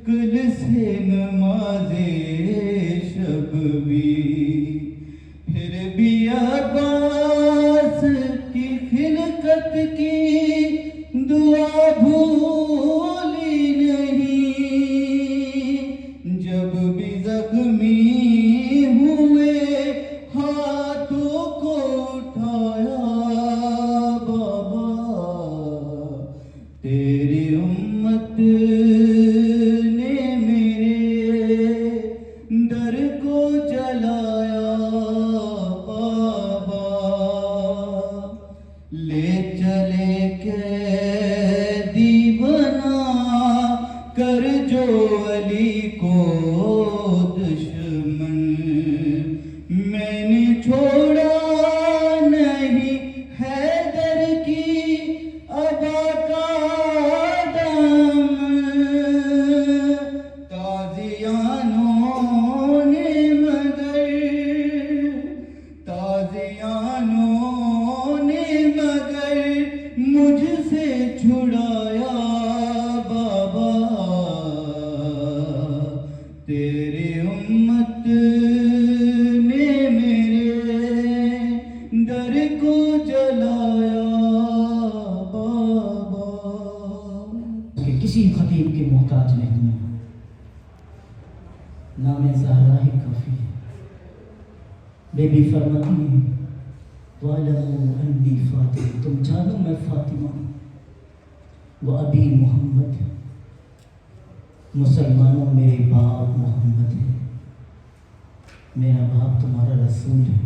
کل سے نماز شب بھی، پھر بھی عباس کی خلقت کی دعا بھولی نہیں، جب بھی زخمی ہوئے ہاتھوں کو اٹھایا بابا، تیری امت نے میرے در کو جلایا بابا، لے چلے قیدی بنا کر جو علی کو دشمن، میں نے چھوڑا نہیں حیدر کی ابا کا دامن، تازیانوں نے مگر مجھ سے چھڑایا بابا، تیری امت نے میرے در کو جلایا بابا۔ کہ کسی خطیب کے محتاج نہیں ہے، نام زہرا ہی کافی ہے۔ بی بی فرماتی ہیں وَعَلَمُوا أَنِّي فاطمہ، تم جانو میں فاطمہ ہوں، وَأَبِي محمد، مسلمانوں میرے باپ محمد ہے، میرا باپ تمہارا رسول ہے۔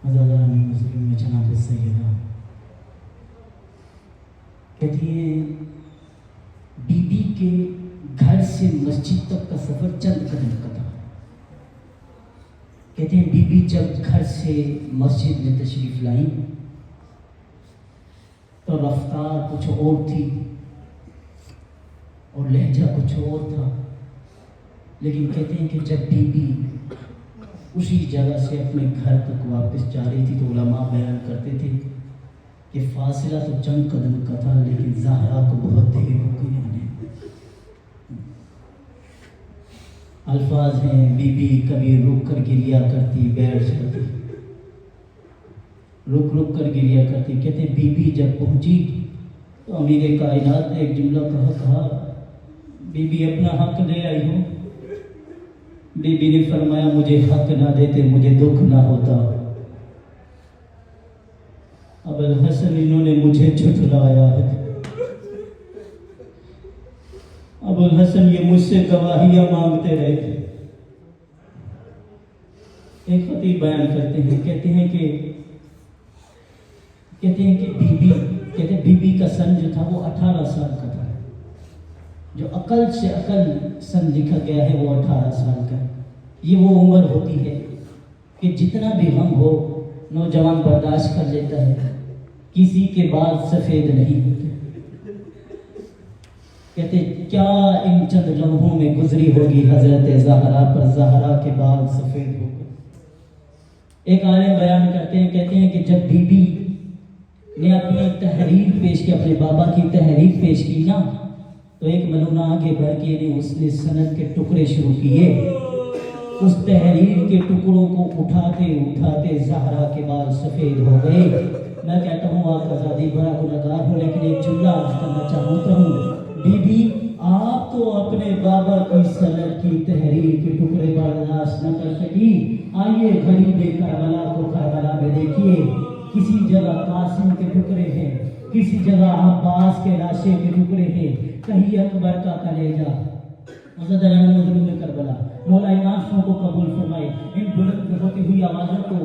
مزادران مسلم میں جناب سیدہ کہتی ہیں بی بی کے گھر سے مسجد تک کا سفر چند قدم کا تھا۔ کہتے ہیں بی بی جب گھر سے مسجد میں تشریف لائی تو رفتار کچھ اور تھی اور لہجہ کچھ اور تھا، لیکن کہتے ہیں کہ جب بی بی اسی جگہ سے اپنے گھر تک واپس جا رہی تھی تو علماء بیان کرتے تھے کہ فاصلہ تو چند قدم کا تھا لیکن زہرا کو بہت دیر ہو گئی آنے۔ الفاظ ہیں بی بی کبھی رک کر گریا کرتی، بیٹھ جاتی، رک کر گریا کرتی۔ کہتے ہیں بی بی جب پہنچی تو امیر کائنات نے ایک جملہ کہا بی بی اپنا حق لے آئی ہو؟ بی بی نے فرمایا مجھے حق نہ دیتے مجھے دکھ نہ ہوتا، ابوالحسن انہوں نے مجھے جھٹلایا ہے، ابوالحسن یہ مجھ سے گواہیاں مانگتے رہے تھے۔ ایک خطیب بیان کرتے ہیں کہتے ہیں کہ بی بی کا سن جو تھا وہ 18 سال کا تھا، جو عقل سے عقل سن لکھا گیا ہے وہ 18 سال کا۔ یہ وہ عمر ہوتی ہے کہ جتنا بھی غم ہو نوجوان برداشت کر لیتا ہے، کسی کے بال سفید نہیں ہوتے۔ کہتے کیا ان چند لمحوں میں گزری ہوگی حضرت زہرا پر، زہرا کے بال سفید ہو گئے۔ ایک عالم بیان کرتے ہیں کہتے ہیں کہ جب بی بی نے اپنی تحریر پیش کی، اپنے بابا کی تحریر پیش کی نا، تو ایک ملونہ آگے بڑھ کے اس نے سند کے ٹکڑے شروع کیے، اس تحریر کے ٹکڑوں کو اٹھاتے زہرا کے بال سفید ہو گئے۔ میں کہتا ہوں آقا زادی بڑا گنہگار ہوں لیکن ایک جملہ عرض کرنا چاہتا ہوں، بی بی آپ تو اپنے بابا کی سند کی تحریر کے ٹکڑے برداشت نہ کر سکی، آئیے غریب کربلا کو کربلا میں دیکھیے، کسی جگہ قاسم کے ٹکڑے ہیں، کسی جگہ عباس کے لاشے کے ٹکڑے ہیں، کہیں اکبر کا کلیجہ۔ مزدران مظلوم کربلا مولا امام شاہ کو قبول فرمائے، ان بلند ہوتی ہوئی آوازوں کو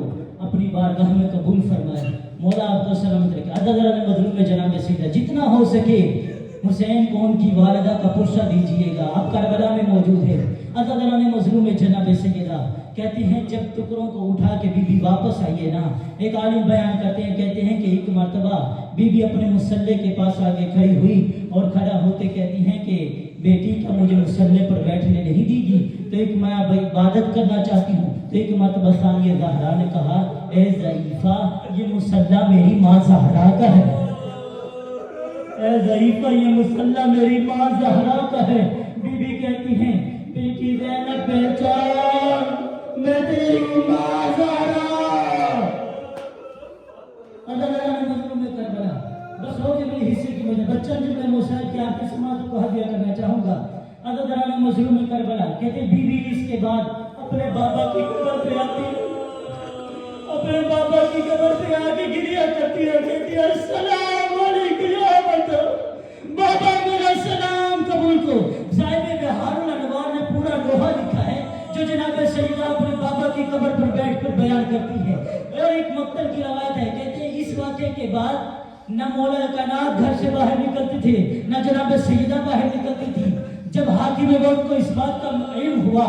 اپنی بارگاہ میں قبول فرمائے، مولا عبد السلامت رکھے۔ عزیزان مظلوم جناب سیدہ جتنا ہو سکے حسین کو ان کی والدہ کا پرچہ دیجئے گا، آپ کربلا میں موجود ہے۔ عزیزان مظلوم جناب سیدہ کہتی ہیں جب ٹکڑوں کو اٹھا کے بی بی واپس آئیے نا، ایک عالم بیان کرتے ہیں کہتے ہیں کہ ایک مرتبہ بی بی اپنے مسلح کے پاس آگے کھڑی ہوئی اور کھڑا ہوتے کہتی ہیں کہ بیٹی کیا مجھے مسلح پر بیٹھنے نہیں دی گی؟ تو ایک میں عبادت کرنا چاہتی ہوں۔ تو ایک مرتبہ ثانیہ زہرا نے کہا اے ضعیفہ یہ مسلح میری ماں زہرا کا ہے، اے ضعیفہ یہ مصلی میری ماں زہرا کا ہے. بی بی کہتی ہیں بیٹی زینب پہچان میں تیری ماں زہرا. اللہ مظلوم میں کربلا بس ہو کہ میری حصے کی وجہ بچہ جب میں مشاہد کی آپ کی سماعت کو ہدیہ کرنا چاہوں گا. عزیزان مظلوم میں کربلا کہتے بی بی اس کے بعد اپنے بابا کی قبر پہ آتی اپنے بابا کی قبر پہ آ کے گریہ کرتی ہے. کہتی ہے السلام علیکم یا بابا بابا میرا سلام قبول کو. صاحب بہار الانوار نے پورا لوحہ لکھا ہے جو جناب سیدہ اپنے بابا کی قبر پر بیٹھ کر بیان کرتی ہے. اور ایک مقتل کی روایت ہے کہتے ہیں اس واقعے کے بعد نہ مولا کائنات گھر سے باہر نکلتے تھے نہ جناب سیدہ باہر نکلتی تھی. جب حاکم وقت کو اس بات کا علم ہوا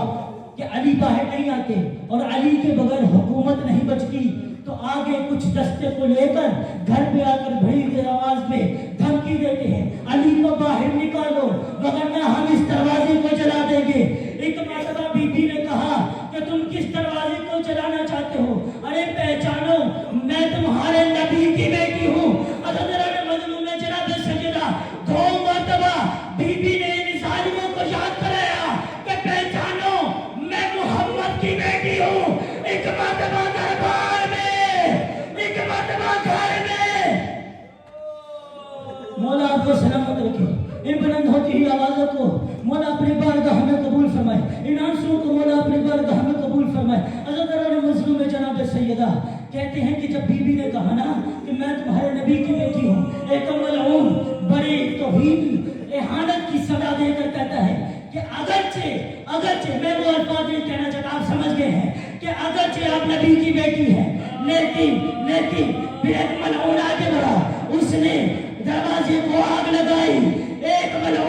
کہ علی باہر نہیں آتے اور علی کے بغیر حکومت نہیں بچتی تو آگے کچھ دستے کو لے کر گھر پہ آ کر بڑی دیر آواز میں دھمکی دیتے ہیں علی کو باہر نکالو وگرنہ ہم اس دروازے کو جلا دیں گے. ایک مرتبہ بی بی نے کہا کہ تم کس دروازے کو جلانا چاہتے ہو؟ ارے پہچانو میں تمہارے نبی کی بیٹی ہوں. حضرت مظلوم نے جناب سیدہ دو مرتبہ بی بی نے ان ظالموں کو یاد کرایا کہ پہچانو میں محمد کی بیٹی ہوں. ایک مرتبہ دربار میں ایک مرتبہ گھر میں. مولا آپ کو سلامت رکھے. ان بلند ہوتی ہوئی آوازوں کو مولا اپنی بارگاہ میں قبول فرمائے. ان آنسوں کو مولا اپنی بارگاہ میں قبول فرمائے. حضرت مظلوم جناب سیدہ کہتے ہیں کہ جب بی بی نے کہا نا کہ میں تمہارے نبی کی بیٹی ہوں ایک ملعون بڑی توہین اہانت کی سزا دے کر کہتا ہے کہ اگرچہ میں وہ الفاظ نہیں کہنا چاہتا آپ سمجھ گئے ہیں کہ اگرچہ آپ نبی کی بیٹی ہیں لیکن پھر ایک ملعون آگے بڑھا اس نے دروازے کو آگ لگائی. ایک ملعون